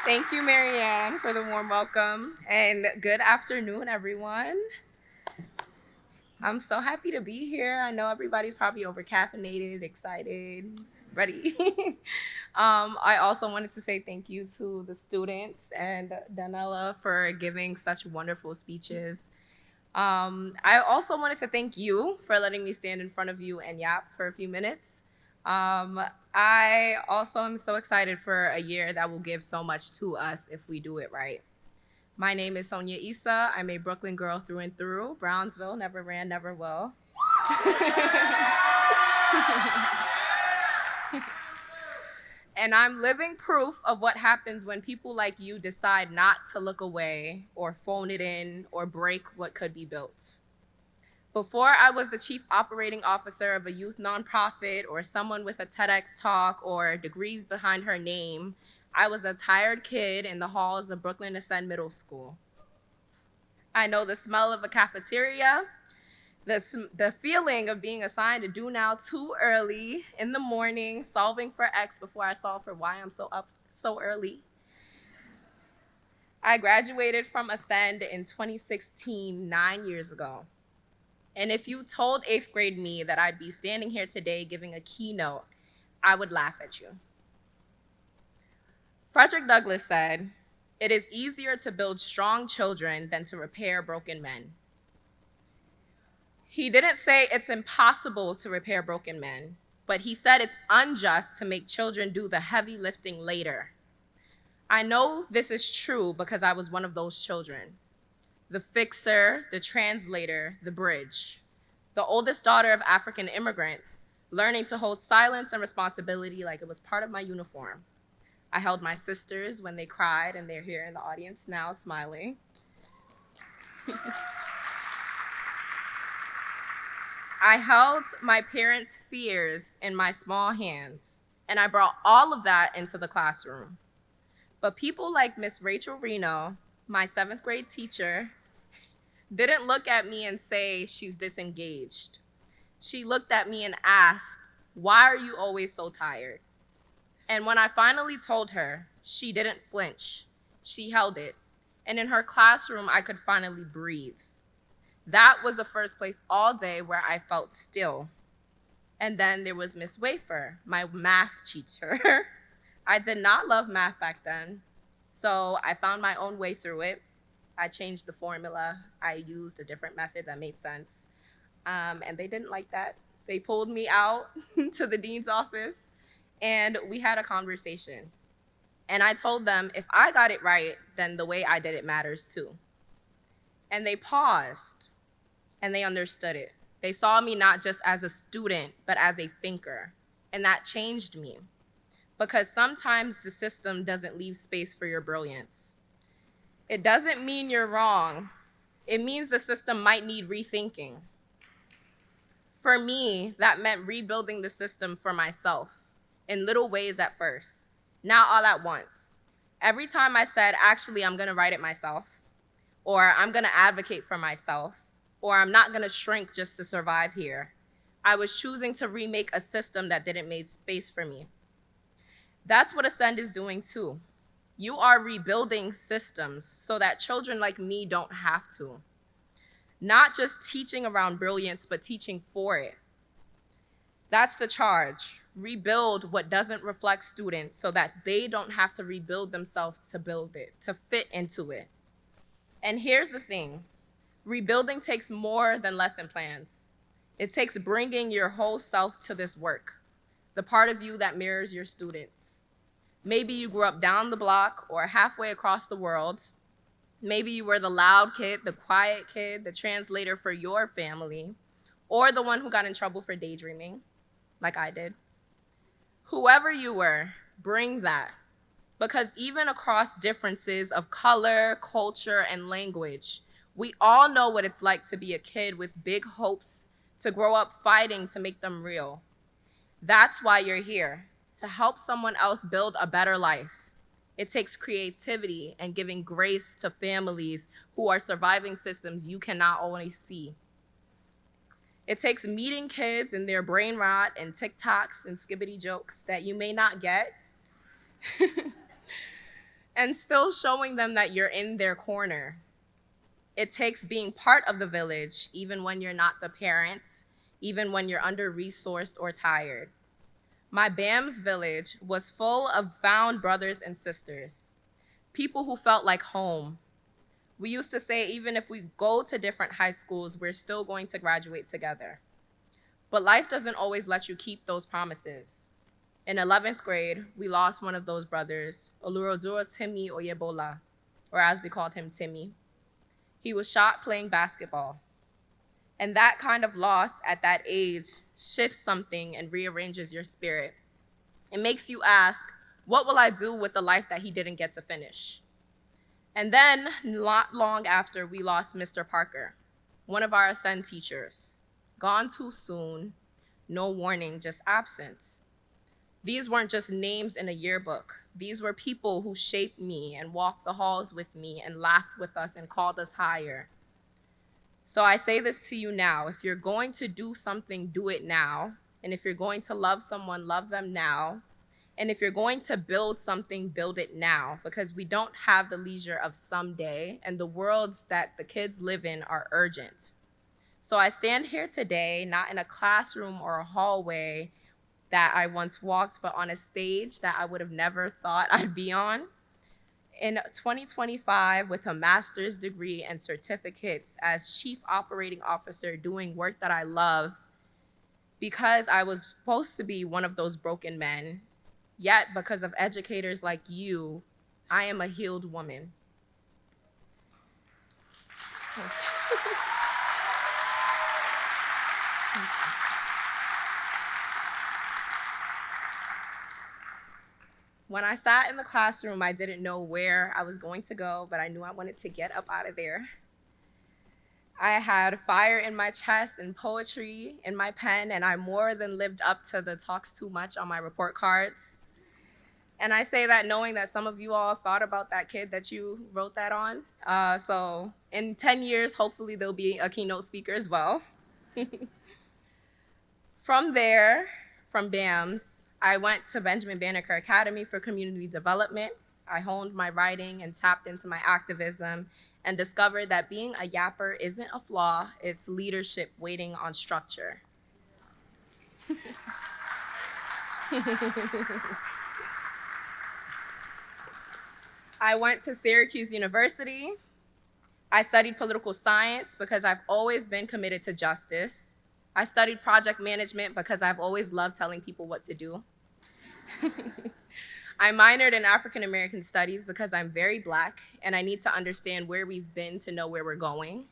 Thank you, Marianne, for the warm welcome. And good afternoon, everyone. I'm so happy to be here. I know everybody's probably over caffeinated, excited, ready. I also wanted to say thank you to the students and Danella for giving such wonderful speeches. I also wanted to thank you for letting me stand in front of you and yap for a few minutes. Um, I also am so excited for a year that will give so much to us if we do it right. My name is Sonia Issa. I'm a Brooklyn girl through and through. Brownsville, never ran, never will. And I'm living proof of what happens when people like you decide not to look away or phone it in or break what could be built. Before I was the chief operating officer of a youth nonprofit or someone with a TEDx talk or degrees behind her name, I was a tired kid in the halls of Brooklyn Ascend Middle School. I know the smell of a cafeteria, the feeling of being assigned to do now too early in the morning, solving for X before I solve for Y. I'm so up so early. I graduated from Ascend in 2016, 9 years ago. And if you told eighth grade me that I'd be standing here today giving a keynote, I would laugh at you. Frederick Douglass said, "It is easier to build strong children than to repair broken men." He didn't say it's impossible to repair broken men, but he said it's unjust to make children do the heavy lifting later. I know this is true because I was one of those children. The fixer, the translator, the bridge. The oldest daughter of African immigrants, learning to hold silence and responsibility like it was part of my uniform. I held my sisters when they cried, and they're here in the audience now smiling. I held my parents' fears in my small hands, and I brought all of that into the classroom. But people like Miss Rachel Reno, my 7th grade teacher, didn't look at me and say she's disengaged. She looked at me and asked, "Why are you always so tired?" And when I finally told her, she didn't flinch. She held it. And in her classroom, I could finally breathe. That was the first place all day where I felt still. And then there was Miss Wafer, my math teacher. I did not love math back then, so I found my own way through it. I changed the formula. I used a different method that made sense. And they didn't like that. They pulled me out to the dean's office, and we had a conversation. And I told them if I got it right, then the way I did it matters too. And they paused, and they understood it. They saw me not just as a student, but as a thinker. And that changed me. Because sometimes the system doesn't leave space for your brilliance. It doesn't mean you're wrong. It means the system might need rethinking. For me, that meant rebuilding the system for myself in little ways at first, not all at once. Every time I said, actually, I'm gonna write it myself, or I'm gonna advocate for myself, or I'm not gonna shrink just to survive here, I was choosing to remake a system that didn't make space for me. That's what Ascend is doing too. You are rebuilding systems so that children like me don't have to. Not just teaching around brilliance, but teaching for it. That's the charge. Rebuild what doesn't reflect students so that they don't have to rebuild themselves to build it, to fit into it. And here's the thing. Rebuilding takes more than lesson plans. It takes bringing your whole self to this work, the part of you that mirrors your students. Maybe you grew up down the block or halfway across the world. Maybe you were the loud kid, the quiet kid, the translator for your family, or the one who got in trouble for daydreaming, like I did. Whoever you were, bring that. Because even across differences of color, culture, and language, we all know what it's like to be a kid with big hopes, to grow up fighting to make them real. That's why you're here, to help someone else build a better life. It takes creativity and giving grace to families who are surviving systems you cannot always see. It takes meeting kids and their brain rot and TikToks and skibbity jokes that you may not get. and still showing them that you're in their corner. It takes being part of the village, even when you're not the parent, even when you're under-resourced or tired. My BAMS village was full of found brothers and sisters, people who felt like home. We used to say even if we go to different high schools, we're still going to graduate together. But life doesn't always let you keep those promises. In 11th grade, we lost one of those brothers, Oluroduro Timmy Oyebola, or as we called him, Timmy. He was shot playing basketball. And that kind of loss at that age shifts something and rearranges your spirit. It makes you ask, what will I do with the life that he didn't get to finish? And then, not long after, we lost Mr. Parker, one of our Ascend teachers. Gone too soon, no warning, just absence. These weren't just names in a yearbook. These were people who shaped me and walked the halls with me and laughed with us and called us higher. So I say this to you now. If you're going to do something, do it now. And if you're going to love someone, love them now. And if you're going to build something, build it now, because we don't have the leisure of someday, and the worlds that the kids live in are urgent. So I stand here today, not in a classroom or a hallway that I once walked, but on a stage that I would have never thought I'd be on. In 2025, with a master's degree and certificates as Chief Operating Officer, doing work that I love, because I was supposed to be one of those broken men, yet because of educators like you, I am a healed woman. When I sat in the classroom, I didn't know where I was going to go, but I knew I wanted to get up out of there. I had fire in my chest and poetry in my pen, and I more than lived up to the talks too much on my report cards. And I say that knowing that some of you all thought about that kid that you wrote that on. So in 10 years, hopefully there'll be a keynote speaker as well. From there, from BAMS, I went to Benjamin Banneker Academy for Community Development. I honed my writing and tapped into my activism and discovered that being a yapper isn't a flaw, it's leadership waiting on structure. I went to Syracuse University. I studied political science because I've always been committed to justice. I studied project management because I've always loved telling people what to do. I minored in African American studies because I'm very Black and I need to understand where we've been to know where we're going.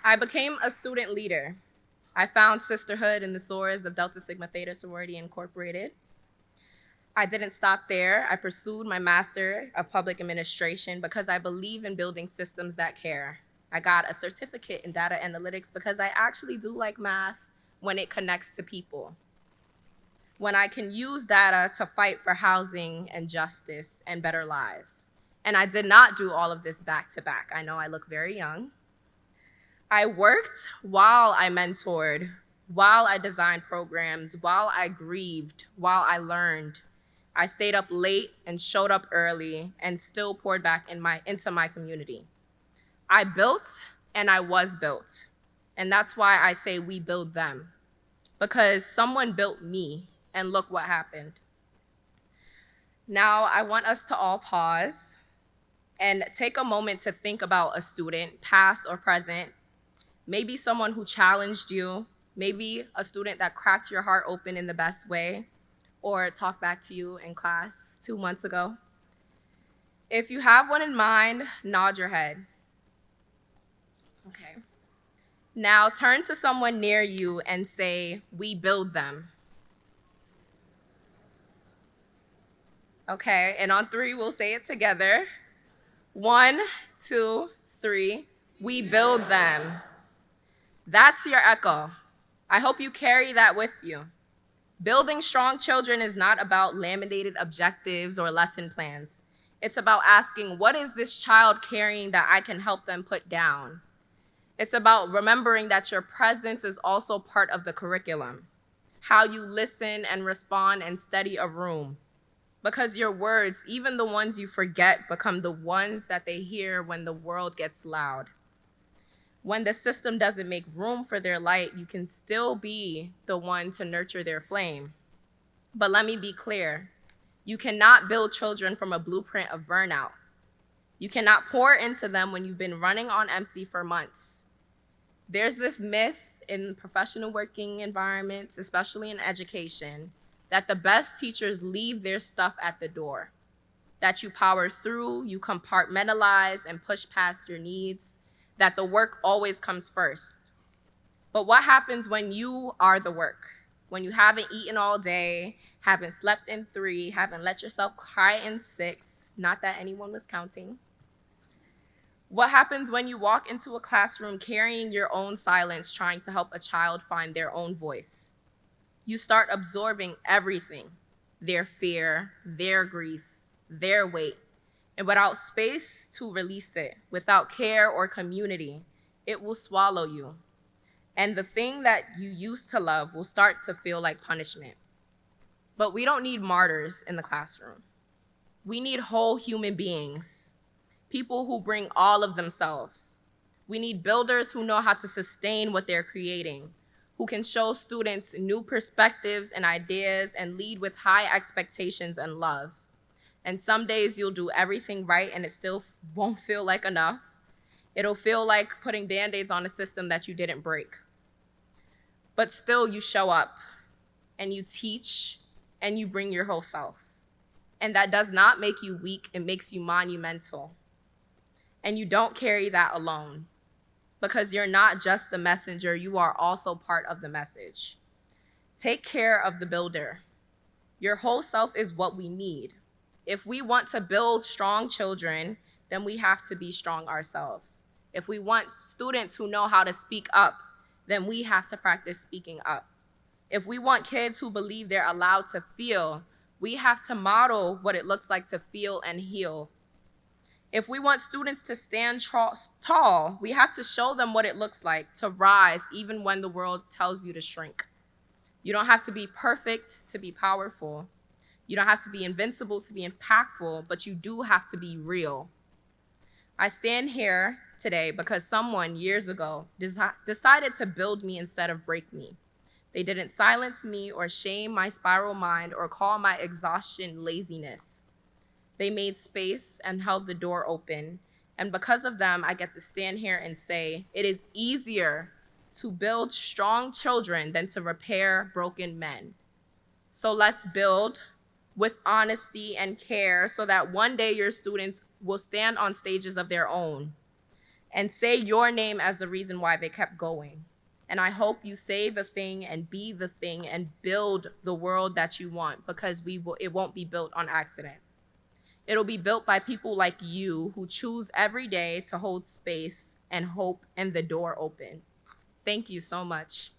I became a student leader. I found sisterhood in the SOARs of Delta Sigma Theta Sorority Incorporated. I didn't stop there. I pursued my Master of Public Administration because I believe in building systems that care. I got a certificate in data analytics because I actually do like math when it connects to people. When I can use data to fight for housing and justice and better lives. And I did not do all of this back to back. I know I look very young. I worked while I mentored, while I designed programs, while I grieved, while I learned. I stayed up late and showed up early and still poured back into my community. I built and I was built. And that's why I say we build them. Because someone built me and look what happened. Now I want us to all pause and take a moment to think about a student, past or present, maybe someone who challenged you, maybe a student that cracked your heart open in the best way, or talked back to you in class 2 months ago. If you have one in mind, nod your head. Okay. Now turn to someone near you and say, we build them. Okay, and on 3, we'll say it together. 1, 2, 3, we build them. That's your echo. I hope you carry that with you. Building strong children is not about laminated objectives or lesson plans. It's about asking, what is this child carrying that I can help them put down? It's about remembering that your presence is also part of the curriculum, how you listen and respond and study a room. because your words, even the ones you forget, become the ones that they hear when the world gets loud. When the system doesn't make room for their light, you can still be the one to nurture their flame. But let me be clear, you cannot build children from a blueprint of burnout. You cannot pour into them when you've been running on empty for months. There's this myth in professional working environments, especially in education, that the best teachers leave their stuff at the door, that you power through, you compartmentalize and push past your needs, that the work always comes first. But what happens when you are the work? When you haven't eaten all day, haven't slept in 3, haven't let yourself cry in 6, not that anyone was counting. What happens when you walk into a classroom carrying your own silence, trying to help a child find their own voice? You start absorbing everything, their fear, their grief, their weight, and without space to release it, without care or community, it will swallow you. And the thing that you used to love will start to feel like punishment. But we don't need martyrs in the classroom. We need whole human beings, people who bring all of themselves. We need builders who know how to sustain what they're creating, who can show students new perspectives and ideas and lead with high expectations and love. And some days you'll do everything right and it still won't feel like enough. It'll feel like putting Band-Aids on a system that you didn't break. But still you show up and you teach and you bring your whole self. And that does not make you weak, it makes you monumental. And you don't carry that alone, because you're not just the messenger, you are also part of the message. Take care of the builder. Your whole self is what we need. If we want to build strong children, then we have to be strong ourselves. If we want students who know how to speak up, then we have to practice speaking up. If we want kids who believe they're allowed to feel, we have to model what it looks like to feel and heal. If we want students to stand tall, we have to show them what it looks like to rise even when the world tells you to shrink. You don't have to be perfect to be powerful. You don't have to be invincible to be impactful, but you do have to be real. I stand here today because someone years ago decided to build me instead of break me. They didn't silence me or shame my spiral mind or call my exhaustion laziness. They made space and held the door open. And because of them, I get to stand here and say, it is easier to build strong children than to repair broken men. So let's build with honesty and care so that one day your students will stand on stages of their own and say your name as the reason why they kept going. And I hope you say the thing and be the thing and build the world that you want, because it won't be built on accident. It'll be built by people like you who choose every day to hold space and hope and the door open. Thank you so much.